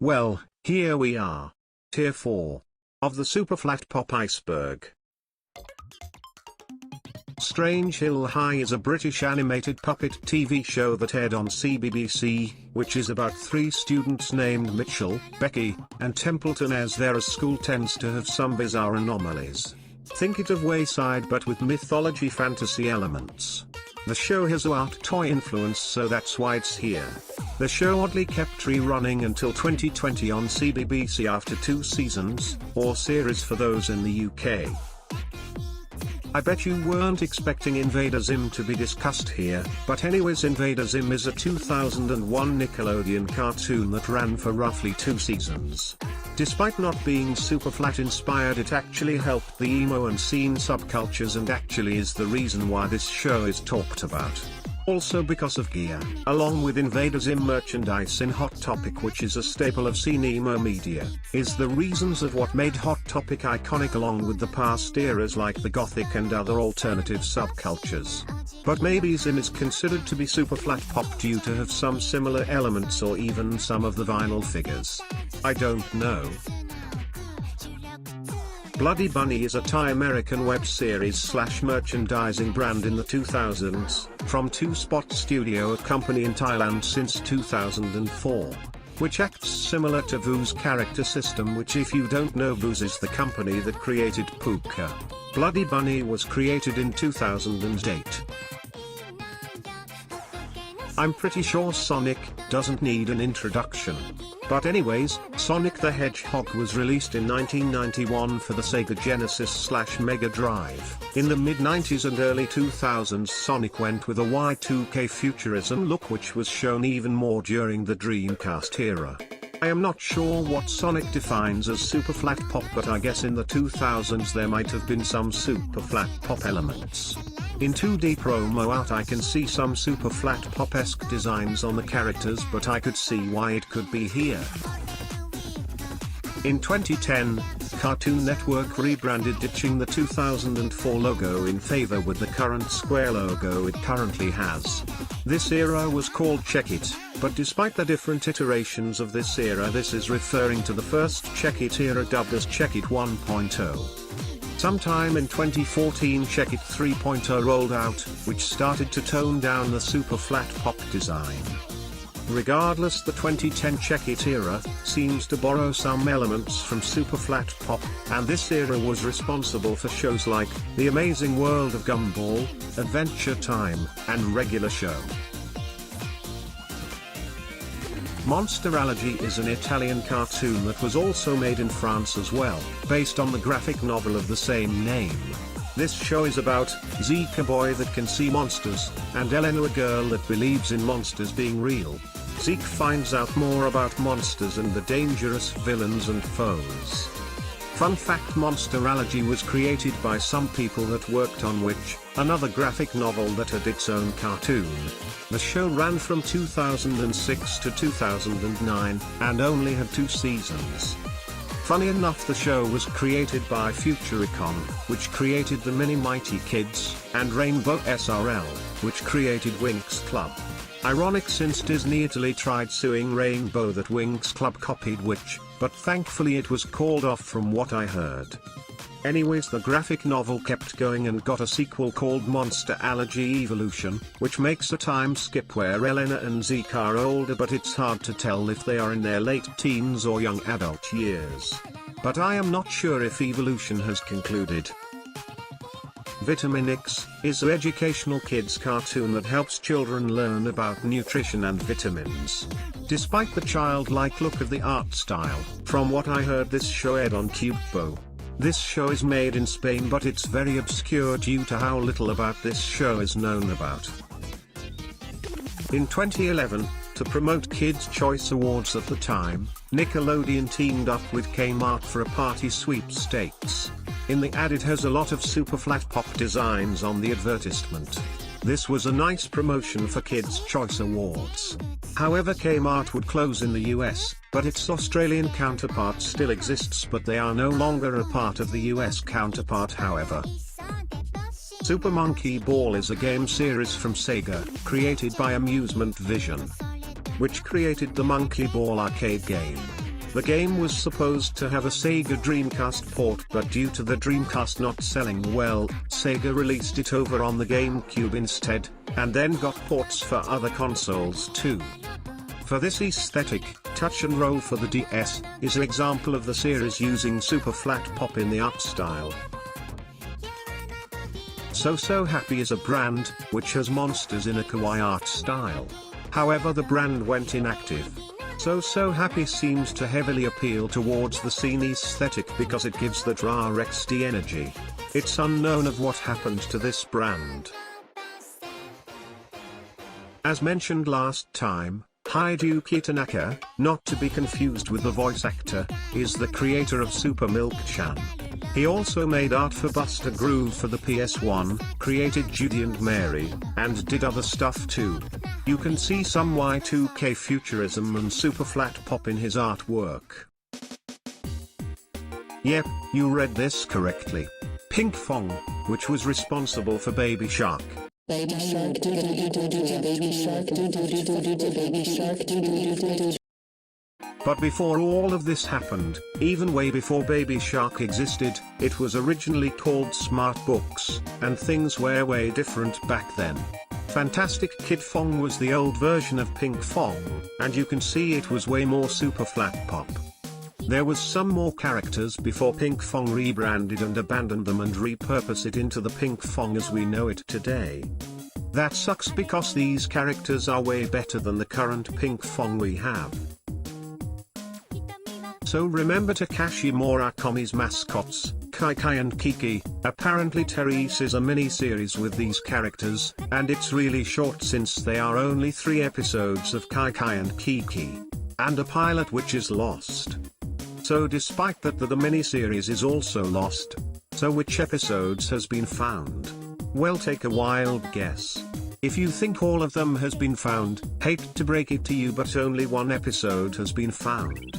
Well, here we are. Tier 4. Of the Superflatpop Iceberg. Strange Hill High is a British animated puppet TV show that aired on CBBC, which is about 3 students named Mitchell, Becky, and Templeton, as their school tends to have some bizarre anomalies. Think it of Wayside but with mythology fantasy elements. The show has a art toy influence, so that's why it's here. The show oddly kept rerunning until 2020 on CBBC after 2 seasons, or series for those in the UK. I bet you weren't expecting Invader Zim to be discussed here, but anyways, Invader Zim is a 2001 Nickelodeon cartoon that ran for roughly 2 seasons. Despite not being Superflat inspired, it actually helped the emo and scene subcultures and actually is the reason why this show is talked about. Also because of gear, along with Invader Zim merchandise in Hot Topic, which is a staple of scene emo media, is the reasons of what made Hot Topic iconic, along with the past eras like the Gothic and other alternative subcultures. But maybe Zim is considered to be Superflat pop due to have some similar elements or even some of the vinyl figures. I don't know. Bloody Bunny is a Thai-American web series / merchandising brand in the 2000s, from Two Spot Studio, a company in Thailand since 2004. Which acts similar to Vu's character system, which, if you don't know, Vu's is the company that created Puka. Bloody Bunny was created in 2008. I'm pretty sure Sonic doesn't need an introduction. But anyways, Sonic the Hedgehog was released in 1991 for the Sega Genesis / Mega Drive. In the mid-90s and early 2000s, Sonic went with a Y2K futurism look, which was shown even more during the Dreamcast era. I am not sure what Sonic defines as Superflat pop, but I guess in the 2000s there might have been some Superflat pop elements. In 2D promo art I can see some Superflat pop-esque designs on the characters, but I could see why it could be here. In 2010, Cartoon Network rebranded, ditching the 2004 logo in favor with the current square logo it currently has. This era was called Check It, but despite the different iterations of this era, this is referring to the first Check It era, dubbed as Check It 1.0. Sometime in 2014 Check It 3.0 rolled out, which started to tone down the Superflat pop design. Regardless, the 2010 Check It era seems to borrow some elements from Superflat pop, and this era was responsible for shows like The Amazing World of Gumball, Adventure Time, and Regular Show. Monsterology is an Italian cartoon that was also made in France as well, based on the graphic novel of the same name. This show is about Zeke, a boy that can see monsters, and Elena, a girl that believes in monsters being real. Zeke finds out more about monsters and the dangerous villains and foes. Fun fact: Monsterology was created by some people that worked on Witch, another graphic novel that had its own cartoon. The show ran from 2006 to 2009, and only had 2 seasons. Funny enough, the show was created by Futuricon, which created the Mini Mighty Kids, and Rainbow SRL, which created Winx Club. Ironic, since Disney Italy tried suing Rainbow that Winx Club copied Witch, but thankfully it was called off from what I heard. Anyways, the graphic novel kept going and got a sequel called Monsterology Evolution, which makes a time skip where Elena and Zeke are older, but it's hard to tell if they are in their late teens or young adult years. But I am not sure if Evolution has concluded. Vitamin X is an educational kids cartoon that helps children learn about nutrition and vitamins. Despite the childlike look of the art style, from what I heard, this show aired on Cubo. This show is made in Spain, but it's very obscure due to how little about this show is known about. In 2011, to promote Kids' Choice Awards at the time, Nickelodeon teamed up with Kmart for a party sweepstakes. In the ad it has a lot of Superflat pop designs on the advertisement. This was a nice promotion for Kids' Choice Awards. However, Kmart would close in the US, but its Australian counterpart still exists, but they are no longer a part of the US counterpart however. Super Monkey Ball is a game series from Sega, created by Amusement Vision, which created the Monkey Ball arcade game. The game was supposed to have a Sega Dreamcast port, but due to the Dreamcast not selling well, Sega released it over on the GameCube instead, and then got ports for other consoles too. For this aesthetic, Touch and Roll for the DS is an example of the series using superflatpop in the art style. So Happy is a brand, which has monsters in a kawaii art style. However, the brand went inactive. So Happy seems to heavily appeal towards the scene aesthetic because it gives that raw XD energy. It's unknown of what happened to this brand. As mentioned last time, Hideyuki Tanaka, not to be confused with the voice actor, is the creator of Super Milk-chan. He also made art for Buster Groove for the PS1, created Judy and Mary, and did other stuff too. You can see some Y2K futurism and superflatpop in his artwork. Yep, you read this correctly. Pinkfong, which was responsible for Baby Shark. Baby Shark do do do do do, Baby Shark do do do do do, Baby Shark do do do do. But before all of this happened, even way before Baby Shark existed, it was originally called Smart Books, and things were way different back then. Fantastic Kid Fong was the old version of Pinkfong, and you can see it was way more superflatpop. There was some more characters before Pinkfong rebranded and abandoned them and repurposed it into the Pinkfong as we know it today. That sucks because these characters are way better than the current Pinkfong we have. So remember Takashi Murakami's mascots, Kai Kai and Kiki. Apparently Therese is a mini-series with these characters, and it's really short since they are only 3 episodes of Kai Kai and Kiki. And a pilot which is lost. So despite that the mini-series is also lost. So which episodes has been found? Well, take a wild guess. If you think all of them has been found, hate to break it to you, but only 1 episode has been found.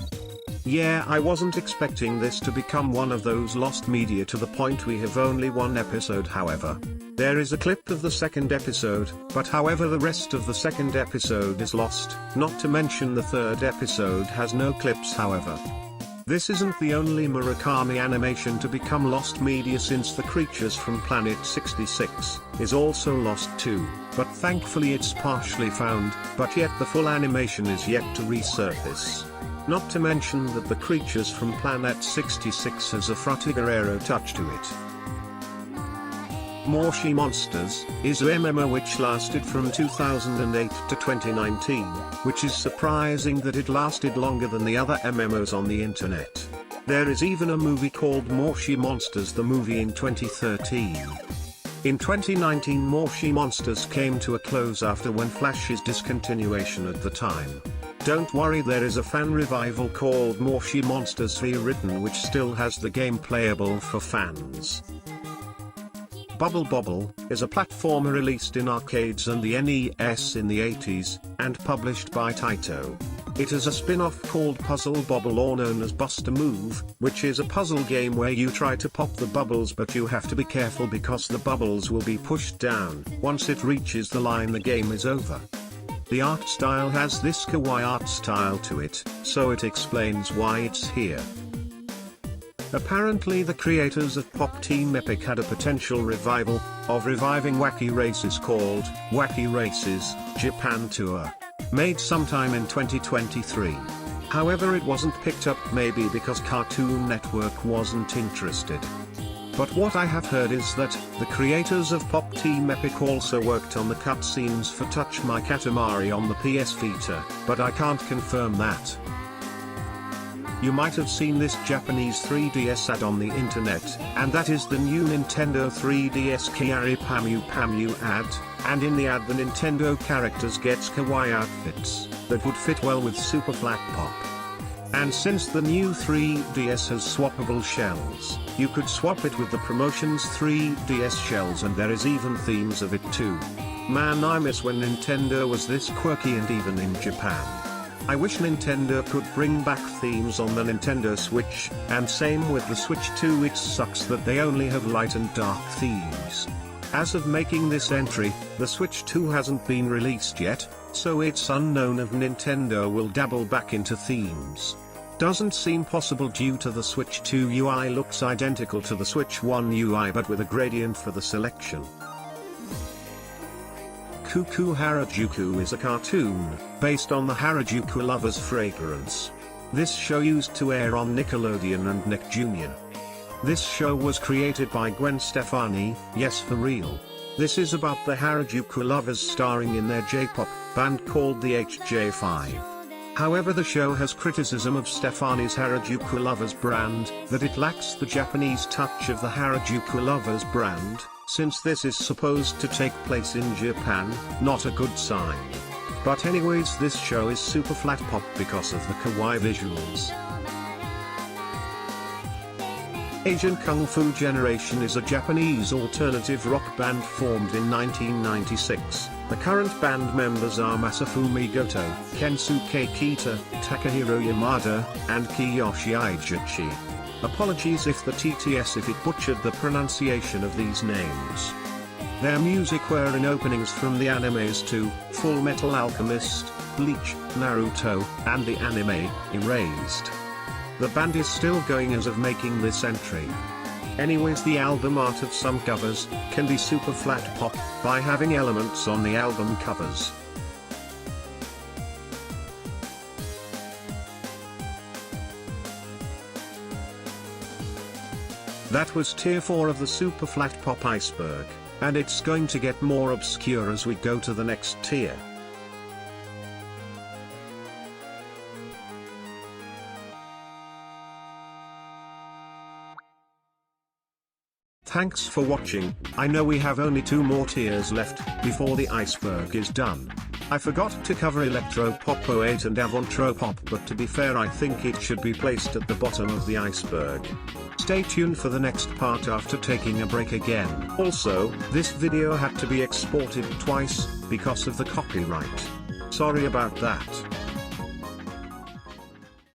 Yeah, I wasn't expecting this to become one of those lost media to the point we have only 1 episode. However, there is a clip of the 2nd episode, but however the rest of the 2nd episode is lost, not to mention the 3rd episode has no clips. However, this isn't the only Murakami animation to become lost media, since the Creatures from Planet 66 is also lost too, but thankfully it's partially found, but yet the full animation is yet to resurface. Not to mention that the Creatures from Planet 66 has a Frutiger Aero touch to it. Moshi Monsters is a MMO which lasted from 2008 to 2019, which is surprising that it lasted longer than the other MMOs on the internet. There is even a movie called Moshi Monsters the movie in 2013. In 2019 Moshi Monsters came to a close after When Flash's discontinuation at the time. Don't worry, there is a fan revival called Moshi Monsters Rewritten which still has the game playable for fans. Bubble Bobble is a platformer released in arcades and the NES in the 80s, and published by Taito. It is a spin-off called Puzzle Bobble, or known as Bust a Move, which is a puzzle game where you try to pop the bubbles, but you have to be careful because the bubbles will be pushed down. Once it reaches the line, the game is over. The art style has this kawaii art style to it, so it explains why it's here. Apparently the creators of Pop Team Epic had a potential revival of reviving Wacky Races called Wacky Races Japan Tour, made sometime in 2023. However, it wasn't picked up, maybe because Cartoon Network wasn't interested. But what I have heard is that the creators of Pop Team Epic also worked on the cutscenes for Touch My Katamari on the PS Vita, but I can't confirm that. You might have seen this Japanese 3DS ad on the internet, and that is the new Nintendo 3DS CARI Pamu Pamu ad, and in the ad the Nintendo characters gets kawaii outfits that would fit well with superflatpop. And since the new 3DS has swappable shells, you could swap it with the promotion's 3DS shells, and there is even themes of it too. Man, I miss when Nintendo was this quirky, and even in Japan. I wish Nintendo could bring back themes on the Nintendo Switch, and same with the Switch 2. It sucks that they only have light and dark themes. As of making this entry, the Switch 2 hasn't been released yet, so it's unknown if Nintendo will dabble back into themes. Doesn't seem possible due to the Switch 2 UI looks identical to the Switch 1 UI but with a gradient for the selection. Cuckoo Harajuku is a cartoon, based on the Harajuku Lovers fragrance. This show used to air on Nickelodeon and Nick Jr. This show was created by Gwen Stefani, yes for real. This is about the Harajuku Lovers starring in their J-pop band called the HJ5. However, the show has criticism of Stefani's Harajuku Lovers brand, that it lacks the Japanese touch of the Harajuku Lovers brand, since this is supposed to take place in Japan, not a good sign. But anyways, this show is super flat pop because of the kawaii visuals. Asian Kung Fu Generation is a Japanese alternative rock band formed in 1996. The current band members are Masafumi Goto, Kensuke Kita, Takahiro Yamada, and Kiyoshi Aijichi. Apologies if the TTS if it butchered the pronunciation of these names. Their music were in openings from the animes to Full Metal Alchemist, Bleach, Naruto, and the anime Erased. The band is still going as of making this entry. Anyways, the album art of some covers can be super flat pop by having elements on the album covers. That was tier 4 of the super flat pop Iceberg, and it's going to get more obscure as we go to the next tier. Thanks for watching. I know we have only 2 more tiers left before the iceberg is done. I forgot to cover Electropop 08 and Avantropop, but to be fair I think it should be placed at the bottom of the iceberg. Stay tuned for the next part after taking a break again. Also, this video had to be exported twice, because of the copyright. Sorry about that.